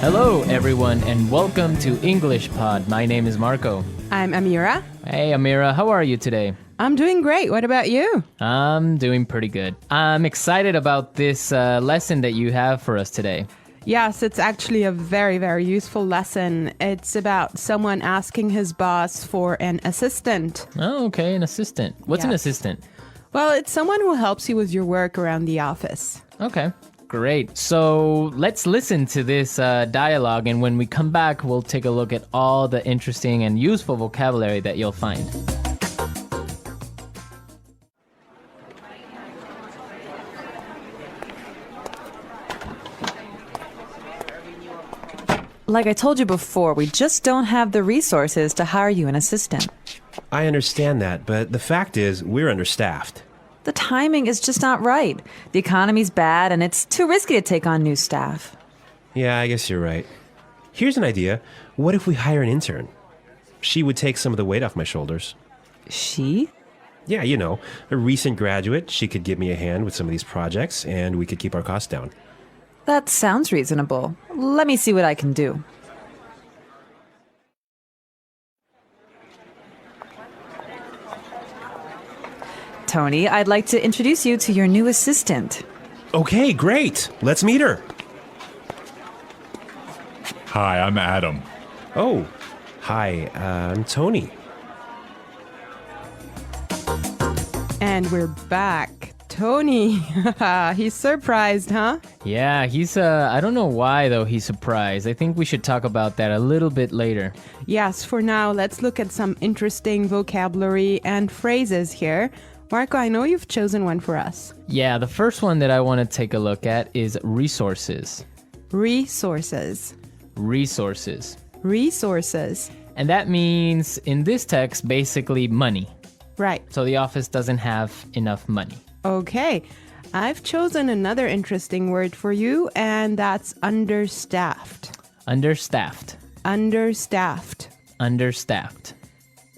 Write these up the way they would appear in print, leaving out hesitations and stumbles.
Hello, everyone, and welcome to EnglishPod. My name is Marco. I'm Amira. Hey, Amira, how are you today? I'm doing great. What about you? I'm doing pretty good. I'm excited about this lesson that you have for us today. Yes, it's actually a very, very useful lesson. It's about someone asking his boss for an assistant. Oh, okay, an assistant. What's an Yes. assistant? Well, it's someone who helps you with your work around the office. Okay, great. So let's listen to this dialogue, and when we come back, we'll take a look at all the interesting and useful vocabulary that you'll find. Like I told you before, we just don't have the resources to hire you an assistant. I understand that, but the fact is, we're understaffed. The timing is just not right. The economy's bad, and it's too risky to take on new staff. Yeah, I guess you're right. Here's an idea. What if we hire an intern? She would take some of the weight off my shoulders. She? Yeah, you know, a recent graduate. She could give me a hand with some of these projects, and we could keep our costs down. That sounds reasonable. Let me see what I can do. Tony, I'd like to introduce you to your new assistant. Okay, great. Let's meet her. Hi, I'm Adam. Oh, hi, I'm Tony. And we're back. Tony. He's surprised, huh? Yeah, I don't know why, though, he's surprised. I think we should talk about that a little bit later. Yes, for now, let's look at some interesting vocabulary and phrases here. Marco, I know you've chosen one for us. Yeah, the first one that I want to take a look at is resources. Resources. Resources. Resources. And that means, in this text, basically money. Right. So the office doesn't have enough money. Okay. I've chosen another interesting word for you, and that's understaffed. Understaffed. Understaffed. Understaffed.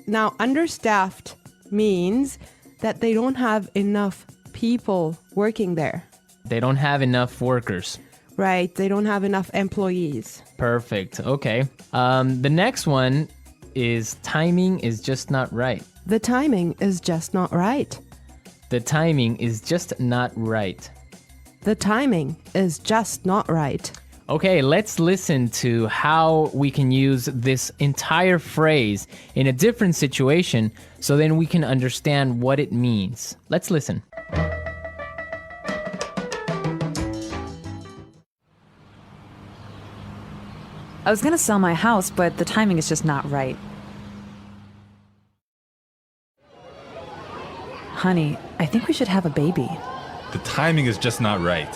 Now, understaffed means that they don't have enough people working there. They don't have enough workers. Right. They don't have enough employees. Perfect. Okay. The next one is timing is just not right. The timing is just not right. The timing is just not right. The timing is just not right. Okay, let's listen to how we can use this entire phrase in a different situation so then we can understand what it means. Let's listen. I was going to sell my house, but the timing is just not right. Honey, I think we should have a baby. The timing is just not right.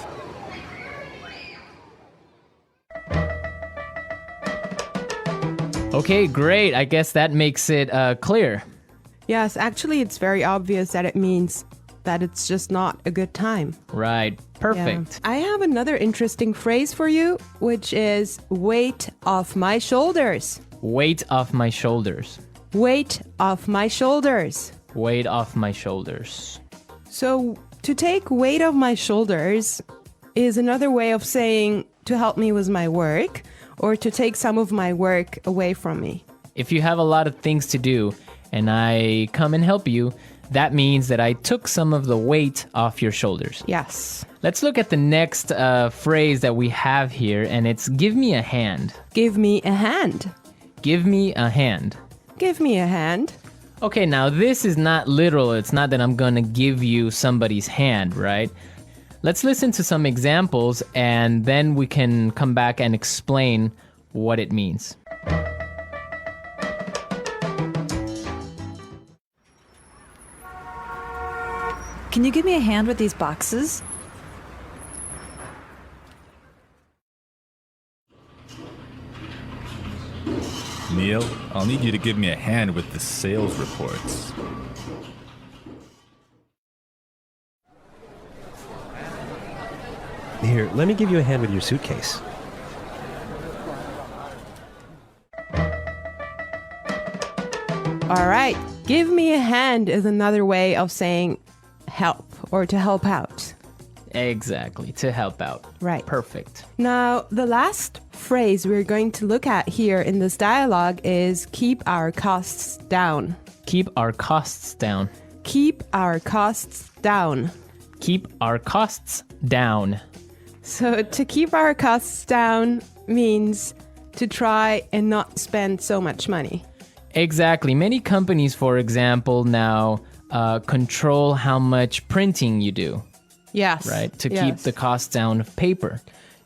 Okay, great. I guess that makes it clear. Yes, actually, it's very obvious that it means that it's just not a good time. Right. Perfect. Yeah. I have another interesting phrase for you, which is weight off my shoulders. Weight off my shoulders. Weight off my shoulders. Weight off my shoulders. So, to take weight off my shoulders is another way of saying to help me with my work or to take some of my work away from me. If you have a lot of things to do and I come and help you, that means that I took some of the weight off your shoulders. Yes. Let's look at the next phrase that we have here, and it's give me a hand. Give me a hand. Give me a hand. Give me a hand. Okay, now this is not literal. It's not that I'm gonna give you somebody's hand, right? Let's listen to some examples and then we can come back and explain what it means. Can you give me a hand with these boxes? Neil, I'll need you to give me a hand with the sales reports. Here, let me give you a hand with your suitcase. All right. Give me a hand is another way of saying help or to help out. Exactly, to help out. Right. Perfect. Now, the last phrase we're going to look at here in this dialogue is keep our costs down. Keep our costs down. Keep our costs down. Keep our costs down. So to keep our costs down means to try and not spend so much money. Exactly. Many companies, for example, now control how much printing you do, Yes. right? To keep yes. the cost down of paper.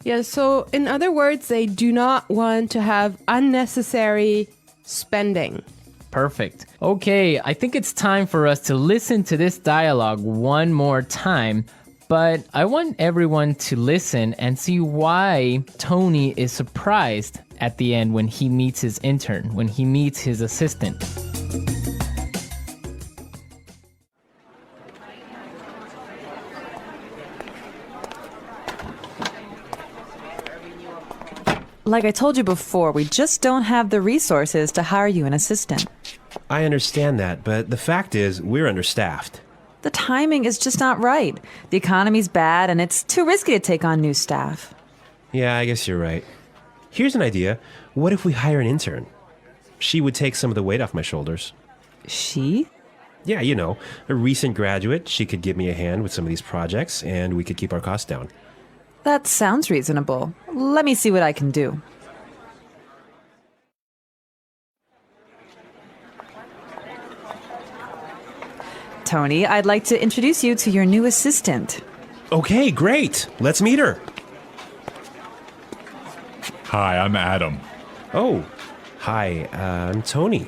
Yeah, so in other words, they do not want to have unnecessary spending. Perfect. Okay, I think it's time for us to listen to this dialogue one more time. But I want everyone to listen and see why Tony is surprised at the end when he meets his intern, when he meets his assistant. Like I told you before, we just don't have the resources to hire you an assistant. I understand that, but the fact is, we're understaffed. The timing is just not right. The economy's bad, and it's too risky to take on new staff. Yeah, I guess you're right. Here's an idea. What if we hire an intern? She would take some of the weight off my shoulders. She? Yeah, you know, a recent graduate. She could give me a hand with some of these projects, and we could keep our costs down. That sounds reasonable. Let me see what I can do. Tony, I'd like to introduce you to your new assistant. Okay, great. Let's meet her. Hi, I'm Adam. Oh, hi, I'm Tony.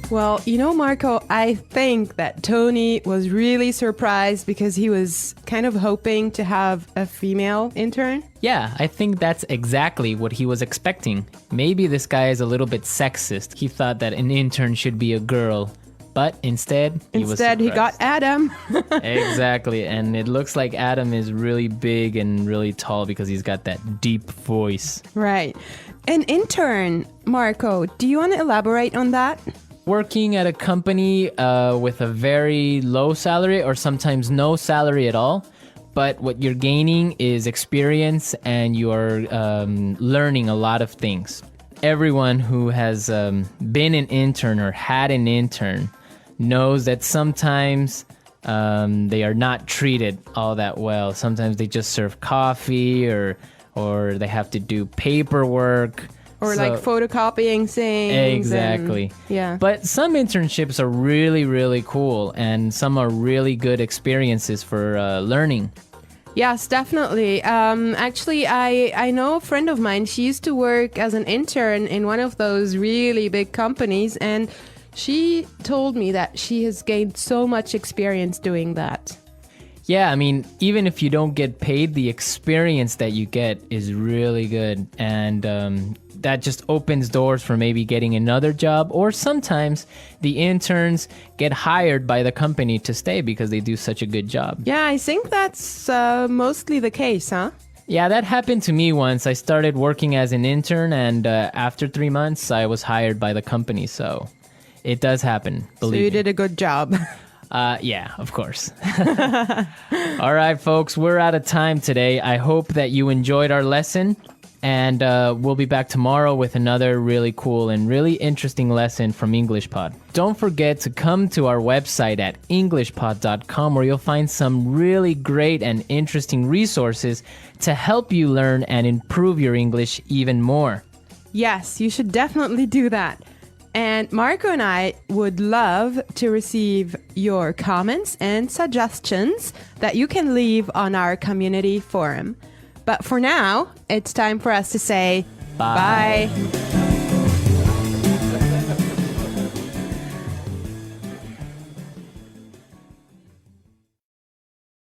Well, you know, Marco, I think that Tony was really surprised because he was kind of hoping to have a female intern. Yeah, I think that's exactly what he was expecting. Maybe this guy is a little bit sexist. He thought that an intern should be a girl, but instead he got Adam. Exactly, and it looks like Adam is really big and really tall because he's got that deep voice. Right. An intern, Marco, do you want to elaborate on that? Working at a company with a very low salary or sometimes no salary at all, but what you're gaining is experience and you're learning a lot of things. Everyone who has been an intern or had an intern knows that sometimes they are not treated all that well. Sometimes they just serve coffee or they have to do paperwork. Or like photocopying things. Exactly. Yeah. But some internships are really, really cool, and some are really good experiences for learning. Yes, definitely. Actually, I know a friend of mine. She used to work as an intern in one of those really big companies, and she told me that she has gained so much experience doing that. Yeah, I mean, even if you don't get paid, the experience that you get is really good. And that just opens doors for maybe getting another job. Or sometimes the interns get hired by the company to stay because they do such a good job. Yeah, I think that's mostly the case, huh? Yeah, that happened to me once. I started working as an intern, and after 3 months, I was hired by the company. So it does happen, believe me. So you did a good job. Yeah, of course. All right, folks, we're out of time today. I hope that you enjoyed our lesson, and we'll be back tomorrow with another really cool and really interesting lesson from EnglishPod. Don't forget to come to our website at EnglishPod.com, where you'll find some really great and interesting resources to help you learn and improve your English even more. Yes, you should definitely do that. And Marco and I would love to receive your comments and suggestions that you can leave on our community forum. But for now, it's time for us to say Bye. bye.